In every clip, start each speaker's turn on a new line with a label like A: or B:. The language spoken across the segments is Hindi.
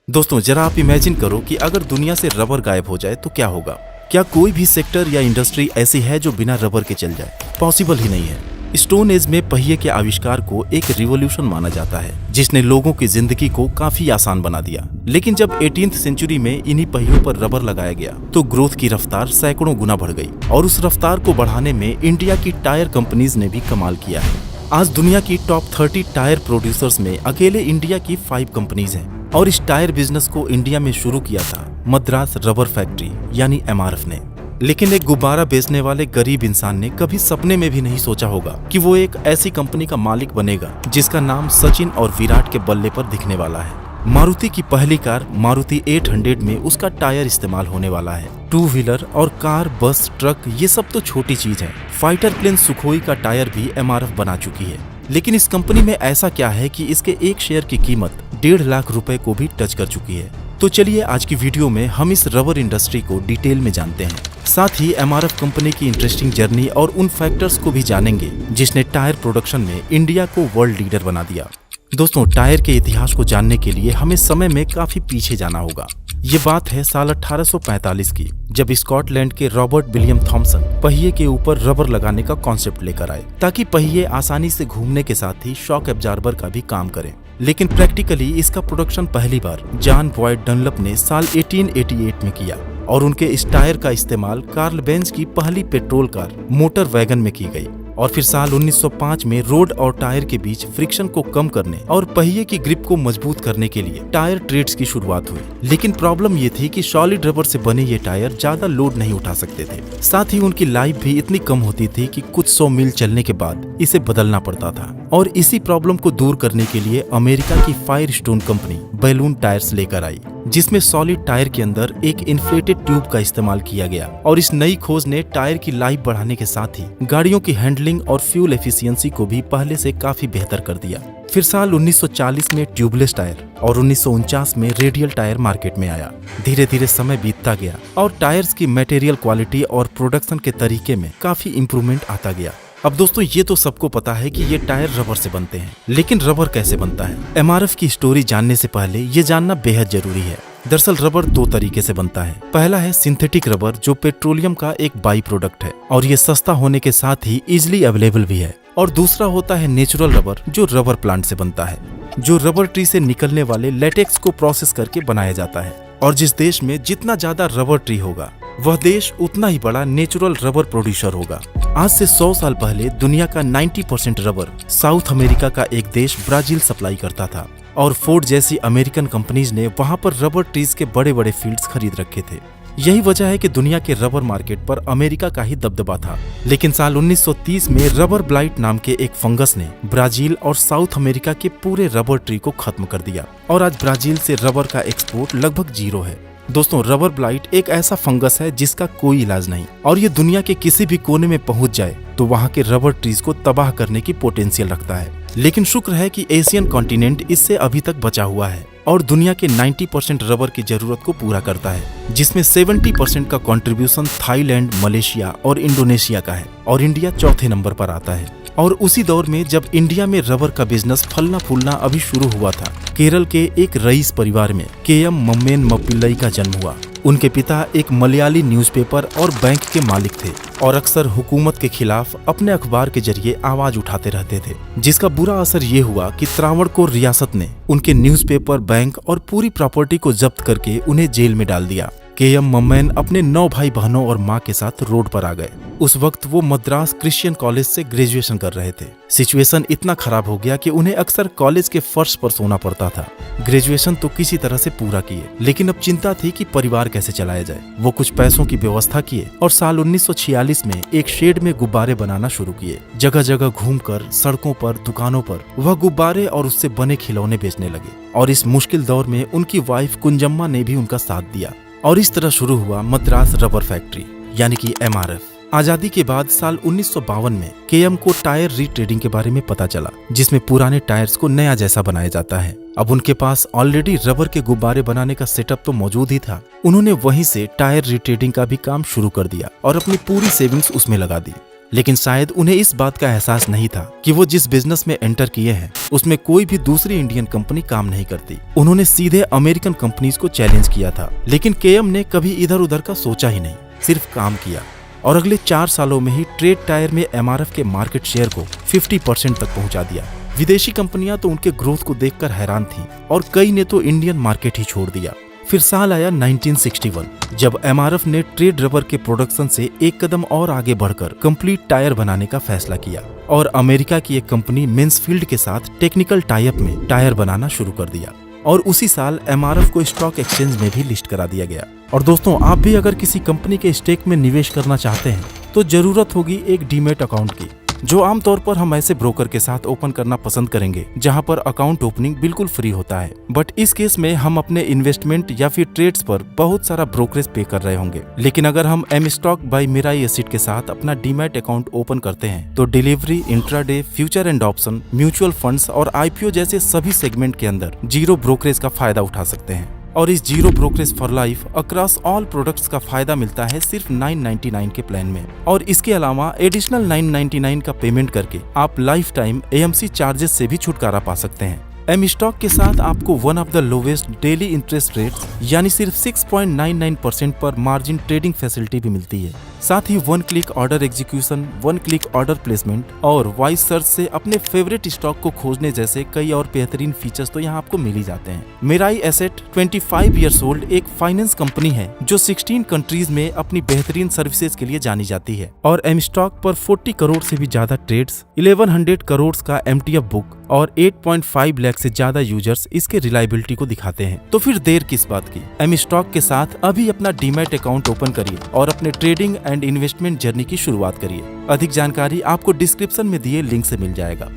A: दोस्तों जरा आप इमेजिन करो कि अगर दुनिया से रबर गायब हो जाए तो क्या होगा। क्या कोई भी सेक्टर या इंडस्ट्री ऐसी है जो बिना रबर के चल जाए? पॉसिबल ही नहीं है। स्टोन एज में पहिए के आविष्कार को एक रिवॉल्यूशन माना जाता है जिसने लोगों की जिंदगी को काफी आसान बना दिया। लेकिन जब 18th सेंचुरी में इन्हीं पहियों पर रबर लगाया गया तो ग्रोथ की रफ्तार सैकड़ों गुना बढ़ गई और उस रफ्तार को बढ़ाने में इंडिया की टायर कंपनीज ने भी कमाल किया है। आज दुनिया की टॉप 30 टायर प्रोड्यूसर्स में अकेले इंडिया की 5 कंपनीज हैं और इस टायर बिजनेस को इंडिया में शुरू किया था मद्रास रबर फैक्ट्री यानी MRF ने। लेकिन एक गुब्बारा बेचने वाले गरीब इंसान ने कभी सपने में भी नहीं सोचा होगा कि वो एक ऐसी कंपनी का मालिक बनेगा जिसका नाम सचिन और विराट के बल्ले पर दिखने वाला है। मारुति की पहली कार मारुति 800 में उसका टायर इस्तेमाल होने वाला है। 2 व्हीलर और कार, बस, ट्रक ये सब तो छोटी चीज है। फाइटर प्लेन सुखोई का टायर भी MRF बना चुकी है। लेकिन इस कंपनी में ऐसा क्या है कि इसके एक शेयर की कीमत 1.5 लाख रुपए को भी टच कर चुकी है। तो चलिए आज की वीडियो में हम इस रबर इंडस्ट्री को डिटेल में जानते हैं। साथ ही MRF कंपनी की इंटरेस्टिंग जर्नी और उन फैक्टर्स को भी जानेंगे जिसने टायर प्रोडक्शन में इंडिया को वर्ल्ड लीडर बना दिया। दोस्तों टायर के इतिहास को जानने के लिए हमें समय में काफी पीछे जाना होगा। ये बात है साल 1845 की, जब स्कॉटलैंड के रॉबर्ट विलियम थॉमसन पहिए के ऊपर रबर लगाने का कॉन्सेप्ट लेकर आए ताकि पहिए आसानी से घूमने के साथ ही शॉक एब्जॉर्बर का भी काम करें। लेकिन प्रैक्टिकली इसका प्रोडक्शन पहली बार जॉन बॉयड डनलप ने साल 1888 में किया और उनके इस टायर का इस्तेमाल कार्ल बेंज की पहली पेट्रोल कार मोटर वैगन में की गई। और फिर साल 1905 में रोड और टायर के बीच फ्रिक्शन को कम करने और पहिए की ग्रिप को मजबूत करने के लिए टायर ट्रेड्स की शुरुआत हुई। लेकिन प्रॉब्लम ये थी कि सॉलिड रबर से बने ये टायर ज्यादा लोड नहीं उठा सकते थे। साथ ही उनकी लाइफ भी इतनी कम होती थी कि कुछ 100 मील चलने के बाद इसे बदलना पड़ता था। और इसी प्रॉब्लम को दूर करने के लिए अमेरिका की फायरस्टोन कंपनी बैलून टायर्स लेकर आई, जिसमें सॉलिड टायर के अंदर एक इन्फ्लेटेड ट्यूब का इस्तेमाल किया गया। और इस नई खोज ने टायर की लाइफ बढ़ाने के साथ ही गाड़ियों की हैंडलिंग और फ्यूल एफिशिएंसी को भी पहले से काफी बेहतर कर दिया। फिर साल 1940 में ट्यूबलेस टायर और 1949 में रेडियल टायर मार्केट में आया। धीरे धीरे समय बीतता गया और टायर्स की मटेरियल क्वालिटी और प्रोडक्शन के तरीके में काफी इंप्रूवमेंट आता गया। अब दोस्तों ये तो सबको पता है कि ये टायर रबर से बनते हैं, लेकिन रबर कैसे बनता है? MRF की स्टोरी जानने से पहले ये जानना बेहद जरूरी है। दरअसल रबर 2 तरीके से बनता है। पहला है सिंथेटिक रबर जो पेट्रोलियम का एक बाई प्रोडक्ट है और ये सस्ता होने के साथ ही इजिली अवेलेबल भी है। और दूसरा होता है नेचुरल रबर जो रबर प्लांट से बनता है, जो रबर ट्री से निकलने वाले लेटेक्स को प्रोसेस करके बनाया जाता है। और जिस देश में जितना ज्यादा रबर ट्री होगा वह देश उतना ही बड़ा नेचुरल रबर प्रोड्यूसर होगा। आज से 100 साल पहले दुनिया का 90% रबर साउथ अमेरिका का एक देश ब्राजील सप्लाई करता था और फोर्ड जैसी अमेरिकन कंपनीज ने वहां पर रबर ट्रीज के बड़े बड़े फील्ड्स खरीद रखे थे। यही वजह है कि दुनिया के रबर मार्केट पर अमेरिका का ही दबदबा था। लेकिन साल 1930 में रबर ब्लाइट नाम के एक फंगस ने ब्राजील और साउथ अमेरिका के पूरे रबर ट्री को खत्म कर दिया और आज ब्राजील से रबर का एक्सपोर्ट लगभग 0 है। दोस्तों रबर ब्लाइट एक ऐसा फंगस है जिसका कोई इलाज नहीं और ये दुनिया के किसी भी कोने में पहुंच जाए तो वहां के रबर ट्रीज को तबाह करने की पोटेंशियल रखता है। लेकिन शुक्र है कि एशियन कॉन्टिनेंट इससे अभी तक बचा हुआ है और दुनिया के 90% रबर की जरूरत को पूरा करता है, जिसमें 70% का कंट्रीब्यूशन थाईलैंड, मलेशिया और इंडोनेशिया का है और इंडिया चौथे नंबर पर आता है। और उसी दौर में जब इंडिया में रबर का बिजनेस फलना फूलना अभी शुरू हुआ था, केरल के एक रईस परिवार में KM मम्मेन मप्पिल्लई का जन्म हुआ। उनके पिता एक मलयाली न्यूज़पेपर और बैंक के मालिक थे और अक्सर हुकूमत के खिलाफ अपने अखबार के जरिए आवाज उठाते रहते थे, जिसका बुरा असर ये हुआ कि त्रावणकोर रियासत ने उनके न्यूज़पेपर, बैंक और पूरी प्रॉपर्टी को जब्त करके उन्हें जेल में डाल दिया। KM मम्मेन अपने 9 भाई बहनों और माँ के साथ रोड पर आ गए। उस वक्त वो मद्रास क्रिश्चियन कॉलेज से ग्रेजुएशन कर रहे थे। सिचुएशन इतना खराब हो गया कि उन्हें अक्सर कॉलेज के फर्श पर सोना पड़ता था। ग्रेजुएशन तो किसी तरह से पूरा किए, लेकिन अब चिंता थी कि परिवार कैसे चलाया जाए। वो कुछ पैसों की व्यवस्था किए और साल 1946 में एक शेड में गुब्बारे बनाना शुरू किए। जगह जगह घूमकर सड़कों पर, दुकानों पर वह गुब्बारे और उससे बने खिलौने बेचने लगे। और इस मुश्किल दौर में उनकी वाइफ कुंजम्मा ने भी उनका साथ दिया और इस तरह शुरू हुआ मद्रास रबर फैक्ट्री यानी कि MRF। आजादी के बाद साल 1952 में KM को टायर रीट्रेडिंग के बारे में पता चला, जिसमें पुराने टायर्स को नया जैसा बनाया जाता है। अब उनके पास ऑलरेडी रबर के गुब्बारे बनाने का सेटअप तो मौजूद ही था। उन्होंने वहीं से टायर रीट्रेडिंग का भी काम शुरू कर दिया और अपनी पूरी सेविंग्स उसमें लगा दी। लेकिन शायद उन्हें इस बात का एहसास नहीं था कि वो जिस बिजनेस में एंटर किए हैं उसमें कोई भी दूसरी इंडियन कंपनी काम नहीं करती। उन्होंने सीधे अमेरिकन कंपनीज को चैलेंज किया था, लेकिन केएम ने कभी इधर उधर का सोचा ही नहीं, सिर्फ काम किया और अगले 4 सालों में ही ट्रेड टायर में एमआरएफ के मार्केट शेयर को 50% तक पहुंचा दिया। विदेशी कंपनियां तो उनके ग्रोथ को देखकर हैरान थीं और कई ने तो इंडियन मार्केट ही छोड़ दिया। फिर साल आया 1961, जब एमआरएफ ने ट्रेड रबर के प्रोडक्शन से एक कदम और आगे बढ़कर कंप्लीट टायर बनाने का फैसला किया और अमेरिका की एक कंपनी मैन्सफील्ड के साथ टेक्निकल टाई अप में टायर बनाना शुरू कर दिया और उसी साल एमआरएफ को स्टॉक एक्सचेंज में भी लिस्ट करा दिया गया। और दोस्तों, आप भी अगर किसी कंपनी के स्टेक में निवेश करना चाहते हैं तो जरूरत होगी एक डीमैट अकाउंट की, जो आमतौर पर हम ऐसे ब्रोकर के साथ ओपन करना पसंद करेंगे जहां पर अकाउंट ओपनिंग बिल्कुल फ्री होता है। बट इस केस में हम अपने इन्वेस्टमेंट या फिर ट्रेड्स पर बहुत सारा ब्रोकरेज पे कर रहे होंगे। लेकिन अगर हम M stock by Mirae Asset के साथ अपना डीमैट अकाउंट ओपन करते हैं तो delivery, intraday, future and option, mutual funds और आईपीओ जैसे सभी सेगमेंट के अंदर जीरो ब्रोकरेज का फायदा उठा सकते हैं। और इस zero brokerage for life across all products का फायदा मिलता है सिर्फ 999 के प्लान में। और इसके अलावा एडिशनल 999 का पेमेंट करके आप लाइफ टाइम एएमसी चार्जेस से भी छुटकारा पा सकते हैं। एम स्टॉक के साथ आपको one of the lowest daily interest rates यानी सिर्फ 6.99% पर मार्जिन ट्रेडिंग फैसिलिटी भी मिलती है। साथ ही 1 click order execution, 1 click order placement और वॉइस सर्च से अपने फेवरेट स्टॉक को खोजने जैसे कई और बेहतरीन फीचर्स तो यहाँ आपको मिल ही जाते हैं। मिराई एसेट 25 ईयर्स ओल्ड एक फाइनेंस कंपनी है जो 16 कंट्रीज में अपनी बेहतरीन सर्विसेज के लिए जानी जाती है और एम स्टॉक पर 40 करोड़ से भी ज्यादा ट्रेड्स, 1100 करोड़ का एमटीएफ बुक और 8.5 लाख से ज्यादा यूजर्स इसके रिलायबिलिटी को दिखाते हैं। तो फिर देर किस बात की, एम स्टॉक के साथ अभी अपना डीमैट अकाउंट ओपन करिए और अपने ट्रेडिंग एंड इन्वेस्टमेंट जर्नी की शुरुआत करिए। अधिक जानकारी आपको डिस्क्रिप्शन में दिए लिंक से मिल जाएगा।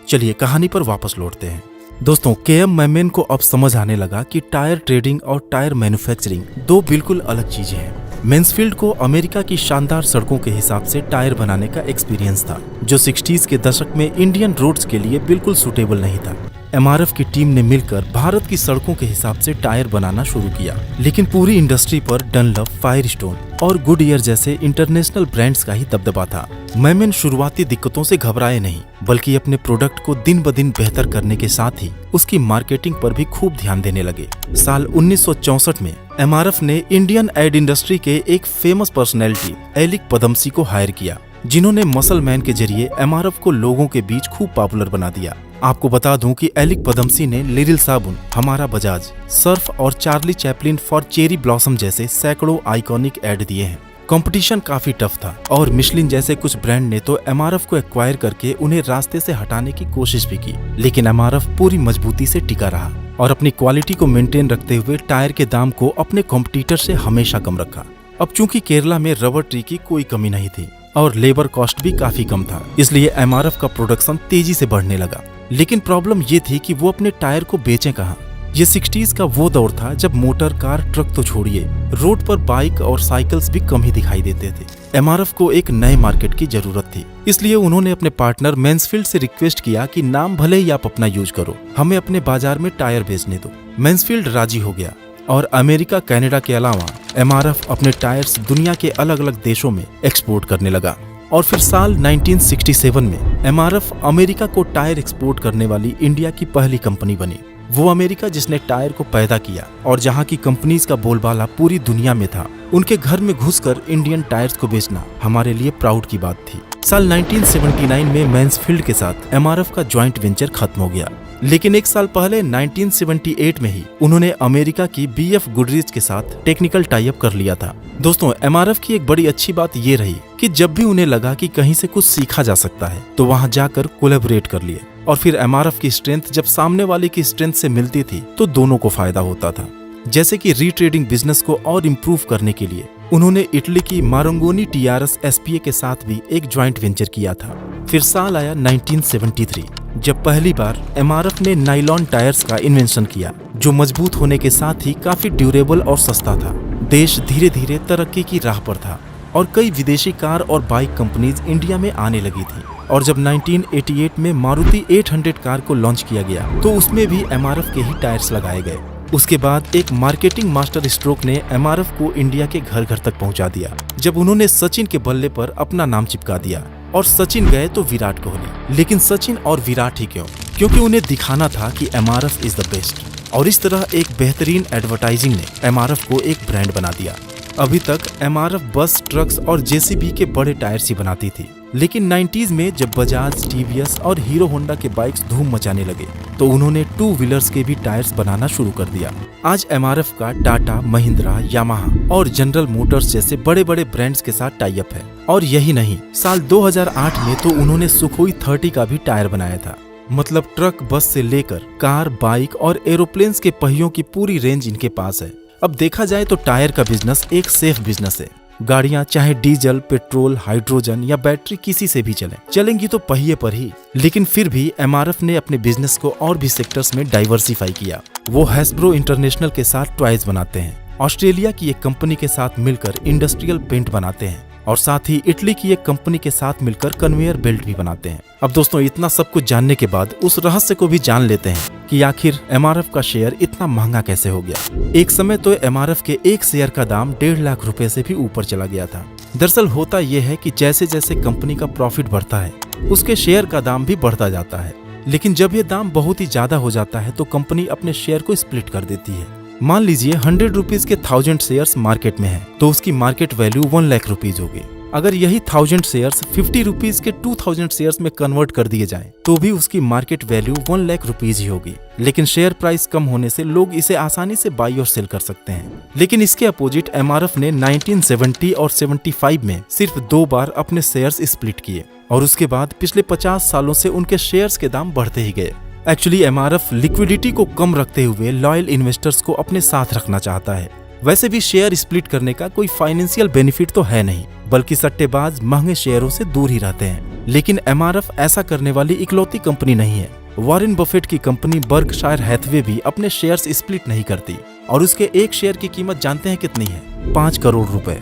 A: चलिए कहानी पर वापस लौटते हैं। दोस्तों, केएम मैमेन को अब समझ आने लगा कि टायर ट्रेडिंग और टायर मैन्युफैक्चरिंग दो बिल्कुल अलग चीजें हैं। मैन्सफील्ड को अमेरिका की शानदार सड़कों के हिसाब से टायर बनाने का एक्सपीरियंस था, जो 60s के दशक में इंडियन रोड्स के लिए बिल्कुल सूटेबल नहीं था। एमआरएफ की टीम ने मिलकर भारत की सड़कों के हिसाब से टायर बनाना शुरू किया, लेकिन पूरी इंडस्ट्री पर डनलप, फायरस्टोन और गुडईयर जैसे इंटरनेशनल ब्रांड्स का ही दबदबा था। मैमेन शुरुआती दिक्कतों से घबराए नहीं, बल्कि अपने प्रोडक्ट को दिन ब दिन बेहतर करने के साथ ही उसकी मार्केटिंग पर भी खूब ध्यान देने लगे। साल 1964 में एमआरएफ ने इंडियन एड इंडस्ट्री के एक फेमस पर्सनैलिटी एलिक पदमसी को हायर किया, जिन्होंने मसल मैन के जरिए एमआरएफ को लोगों के बीच खूब पॉपुलर बना दिया। आपको बता दूं कि एलिक पदमसी ने लिटिल साबुन, हमारा बजाज, सर्फ और Charlie Chaplin for cherry blossom जैसे सैकड़ों आइकॉनिक एड दिए हैं। कंपटीशन काफी टफ था और मिशलिन जैसे कुछ ब्रांड ने तो एमआरएफ को एक्वायर करके उन्हें रास्ते से हटाने की कोशिश भी की, लेकिन एमआरएफ पूरी मजबूती से टिका रहा और अपनी क्वालिटी को मेंटेन रखते हुए टायर के दाम को अपने कॉम्पिटिटर से हमेशा कम रखा। अब चूंकि केरला में रबर ट्री की कोई कमी नहीं थी और लेबर कॉस्ट भी काफी कम था, इसलिए एमआरएफ का प्रोडक्शन तेजी से बढ़ने लगा। लेकिन प्रॉब्लम ये थी कि वो अपने टायर को बेचें कहाँ। ये 60s का वो दौर था जब मोटर, कार, ट्रक तो छोड़िए, रोड पर बाइक और साइकिल्स भी कम ही दिखाई देते थे। एमआरएफ को एक नए मार्केट की जरूरत थी, इसलिए उन्होंने अपने पार्टनर मैन्सफील्ड से रिक्वेस्ट किया कि नाम भले ही आप अपना यूज करो, हमें अपने बाजार में टायर बेचने दो। मैन्सफील्ड राजी हो गया और अमेरिका, कनाडा के अलावा एमआरएफ अपने टायर्स दुनिया के अलग अलग देशों में एक्सपोर्ट करने लगा। और फिर साल 1967 में एमआरएफ अमेरिका को टायर एक्सपोर्ट करने वाली इंडिया की पहली कंपनी बनी। वो अमेरिका जिसने टायर को पैदा किया और जहां की कंपनीज का बोलबाला पूरी दुनिया में था, उनके घर में घुसकर इंडियन टायर्स को बेचना हमारे लिए प्राउड की बात थी। साल 1979 में मैन्सफील्ड के साथ एमआरएफ का ज्वाइंट वेंचर खत्म हो गया, लेकिन एक साल पहले 1978 में ही उन्होंने अमेरिका की बीएफ गुडरीच के साथ टेक्निकल टाई अप कर लिया था। दोस्तों, एमआरएफ की एक बड़ी अच्छी बात ये रही कि जब भी उन्हें लगा कि कहीं से कुछ सीखा जा सकता है तो वहां जाकर कोलैबोरेट कर लिए। और फिर एमआरएफ की स्ट्रेंथ जब सामने वाले की स्ट्रेंथ से मिलती थी तो दोनों को फायदा होता था। जैसे कि रीट्रेडिंग बिजनेस को और इम्प्रूव करने के लिए उन्होंने इटली की मारंगोनी टीआरएस एसपीए के साथ भी एक ज्वाइंट वेंचर किया था। फिर साल आया 1973, जब पहली बार एमआरएफ ने नाइलॉन टायर्स का इन्वेंशन किया, जो मजबूत होने के साथ ही काफी ड्यूरेबल और सस्ता था। देश धीरे धीरे तरक्की की राह पर था और कई विदेशी कार और बाइक कंपनीज इंडिया में आने लगी थी। और जब 1988 में मारुति 800 कार को लॉन्च किया गया तो उसमें भी एमआरएफ के ही टायर्स लगाए गए। उसके बाद एक मार्केटिंग मास्टर स्ट्रोक ने एमआरएफ को इंडिया के घर घर तक पहुंचा दिया, जब उन्होंने सचिन के बल्ले पर अपना नाम चिपका दिया। और सचिन गए तो विराट कोहली, लेकिन सचिन और विराट ही क्यों? क्योंकि उन्हें दिखाना था कि एमआरएफ इज द बेस्ट। और इस तरह एक बेहतरीन एडवर्टाइजिंग ने एमआरएफ को एक ब्रांड बना दिया। अभी तक एमआरएफ बस, ट्रक्स और जेसीबी के बड़े टायर्स ही बनाती थी, लेकिन 90s में जब बजाज, टीवीएस और हीरो होंडा के बाइक्स धूम मचाने लगे तो उन्होंने 2 व्हीलर्स के भी टायर्स बनाना शुरू कर दिया। आज एमआरएफ का टाटा, महिंद्रा, यामाहा और जनरल मोटर्स जैसे बड़े बड़े ब्रांड्स के साथ टाई अप है। और यही नहीं, साल 2008 में तो उन्होंने सुखोई 30 का भी टायर बनाया था। मतलब ट्रक, बस से लेकर कार, बाइक और एरोप्लेन्स के पहियों की पूरी रेंज इनके पास है। अब देखा जाए तो टायर का बिजनेस एक सेफ बिजनेस है। गाड़ियां चाहे डीजल, पेट्रोल, हाइड्रोजन या बैटरी किसी से भी चलेंगी तो पहिए पर ही। लेकिन फिर भी एमआरएफ ने अपने बिजनेस को और भी सेक्टर्स में डाइवर्सिफाई किया। वो हैस्ब्रो इंटरनेशनल के साथ टॉयज बनाते हैं, ऑस्ट्रेलिया की एक कंपनी के साथ मिलकर इंडस्ट्रियल पेंट बनाते हैं और साथ ही इटली की एक कंपनी के साथ मिलकर कन्वेयर बेल्ट भी बनाते हैं। अब दोस्तों, इतना सब कुछ जानने के बाद उस रहस्य को भी जान लेते हैं कि आखिर एमआरएफ का शेयर इतना महंगा कैसे हो गया। एक समय तो एमआरएफ के एक शेयर का दाम 1.5 लाख रुपए से भी ऊपर चला गया था। दरअसल होता यह है कि जैसे जैसे कंपनी का प्रॉफिट बढ़ता है, उसके शेयर का दाम भी बढ़ता जाता है। लेकिन जब ये दाम बहुत ही ज्यादा हो जाता है तो कंपनी अपने शेयर को स्प्लिट कर देती है। मान लीजिए 100 रुपीज के 1000 शेयर्स मार्केट में है तो उसकी मार्केट वैल्यू 1 लाख रुपीज होगी। अगर यही 1000 शेयर्स 50 रुपीज के 2000 शेयर्स में कन्वर्ट कर दिए जाएं, तो भी उसकी मार्केट वैल्यू 1 लाख रुपीज ही होगी। लेकिन शेयर प्राइस कम होने से लोग इसे आसानी से बाई और सेल कर सकते हैं। लेकिन इसके अपोजिट एमआरएफ ने 1970 और 75 में सिर्फ 2 बार अपने शेयर्स स्प्लिट किए और उसके बाद पिछले 50 सालों से उनके शेयर्स के दाम बढ़ते ही गए। एक्चुअली एमआरएफ लिक्विडिटी को कम रखते हुए लॉयल इन्वेस्टर्स को अपने साथ रखना चाहता है। वैसे भी शेयर स्प्लिट करने का कोई फाइनेंशियल बेनिफिट तो है नहीं, बल्कि सट्टेबाज महंगे शेयरों से दूर ही रहते हैं। लेकिन एमआरएफ ऐसा करने वाली इकलौती कंपनी नहीं है। वॉरेन बफेट की कंपनी बर्कशायर हैथवे भी अपने शेयर्स स्प्लिट नहीं करती और उसके एक शेयर की कीमत जानते हैं कितनी है? 5 करोड़ रुपए।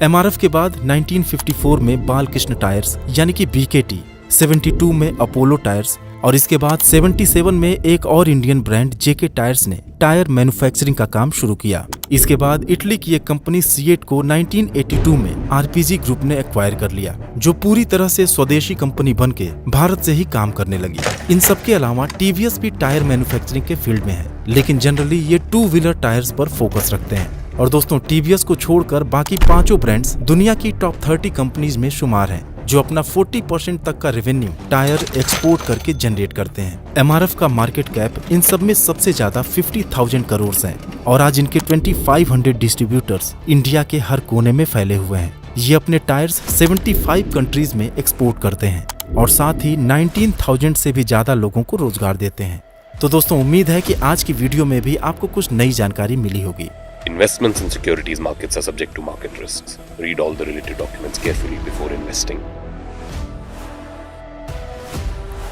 A: एमआरएफ के बाद 1954 में बालकृष्ण टायर्स यानी कि बीकेटी, 72 में अपोलो टायर्स और इसके बाद 77 में एक और इंडियन ब्रांड जेके टायर्स ने टायर मैन्युफैक्चरिंग का काम शुरू किया। इसके बाद इटली की एक कंपनी सीएट को 1982 में आरपीजी ग्रुप ने एक्वायर कर लिया, जो पूरी तरह से स्वदेशी कंपनी बनके भारत से ही काम करने लगी। इन सब के अलावा टीवीएस भी टायर मैन्युफैक्चरिंग के फील्ड में है, लेकिन जनरली ये 2 व्हीलर टायर्स पर फोकस रखते हैं। और दोस्तों, टीवीएस को छोड़कर बाकी 5 ब्रांड्स दुनिया की टॉप 30 कंपनीज में शुमार हैं, जो अपना 40% तक का रेवेन्यू टायर एक्सपोर्ट करके जनरेट करते हैं। एमआरएफ का मार्केट कैप इन सब में सबसे ज्यादा 50,000 करोड़ है और आज इनके 2500 डिस्ट्रीब्यूटर्स इंडिया के हर कोने में फैले हुए हैं। ये अपने टायर्स 75 कंट्रीज में एक्सपोर्ट करते हैं और साथ ही 19,000 से भी ज्यादा लोगों को रोजगार देते हैं। तो दोस्तों, उम्मीद है कि आज की वीडियो में भी आपको कुछ नई जानकारी मिली होगी।
B: Investments in securities markets are subject to market risks. Read all the related documents carefully before investing.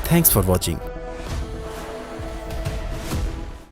A: Thanks for watching.